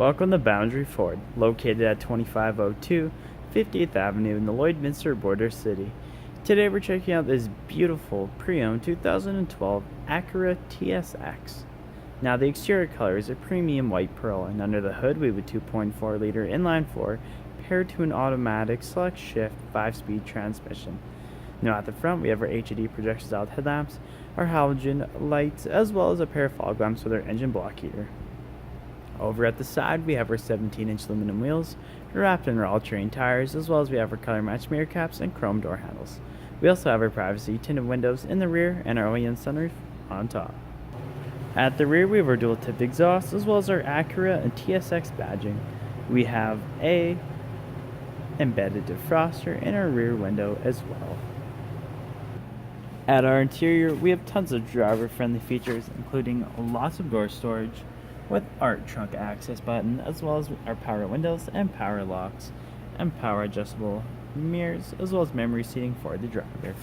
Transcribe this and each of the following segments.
Welcome to Boundary Ford, located at 2502 50th Avenue in the Lloydminster border city. Today we're checking out this beautiful pre-owned 2012 Acura TSX. Now the exterior color is a premium white pearl, and under the hood we have a 2.4 liter inline-4 paired to an automatic select shift 5-speed transmission. Now at the front we have our HID projection styled headlamps, our halogen lights, as well as a pair of fog lamps with our engine block heater. Over at the side, we have our 17-inch aluminum wheels, wrapped in our all-terrain tires, as well as we have our color-matched mirror caps and chrome door handles. We also have our privacy tinted windows in the rear and our OEM sunroof on top. At the rear, we have our dual-tipped exhaust, as well as our Acura and TSX badging. We have a embedded defroster in our rear window as well. At our interior, we have tons of driver-friendly features, including lots of door storage, with our trunk access button, as well as our power windows and power locks, and power adjustable mirrors, as well as memory seating for the driver.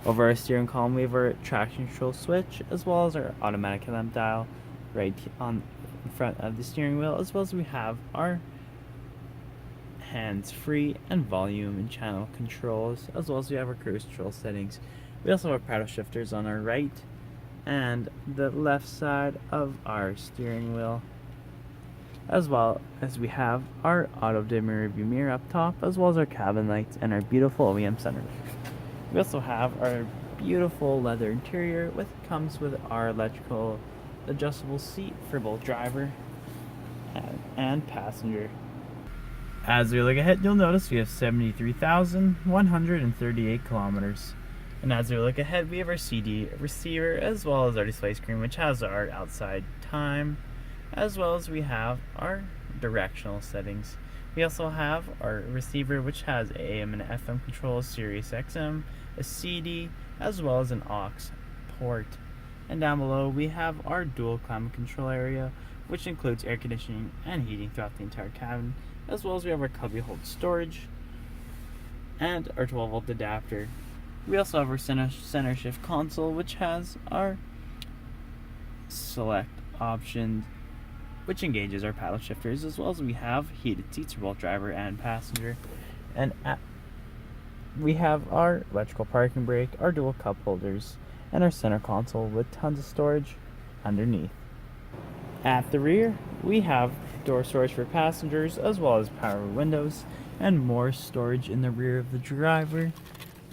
Over our steering column, we have our traction control switch, as well as our automatic headlamp dial right on in front of the steering wheel, as well as we have our hands-free and volume and channel controls, as well as we have our cruise control settings. We also have paddle shifters on our right and the left side of our steering wheel, as well as we have our auto dimming rearview mirror up top, as well as our cabin lights and our beautiful OEM sunroof. We also have our beautiful leather interior, which comes with our electrical adjustable seat for both driver and passenger. As we look ahead, you'll notice we have 73,138 kilometers. And as we look ahead, we have our CD receiver, as well as our display screen, which has our outside time, as well as we have our directional settings. We also have our receiver, which has AM and FM controls, Sirius XM, a CD, as well as an aux port. And down below, we have our dual climate control area, which includes air conditioning and heating throughout the entire cabin, as well as we have our cubby-hold storage and our 12-volt adapter. We also have our center shift console, which has our select options, which engages our paddle shifters, as well as we have heated seats for both driver and passenger. And we have our electrical parking brake, our dual cup holders, and our center console with tons of storage underneath. At the rear, we have door storage for passengers, as well as power windows, and more storage in the rear of the driver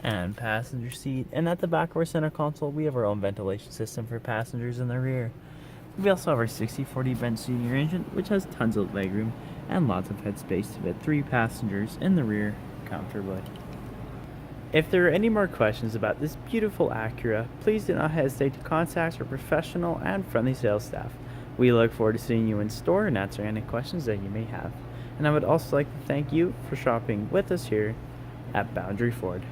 and passenger seat. And at the back of our center console, we have our own ventilation system for passengers in the rear. We also have our 60/40 bench seating arrangement, which has tons of legroom and lots of headspace to fit 3 passengers in the rear comfortably. If there are any more questions about this beautiful Acura, please do not hesitate to contact our professional and friendly sales staff. We look forward to seeing you in store and answering any questions that you may have. And I would also like to thank you for shopping with us here at Boundary Ford.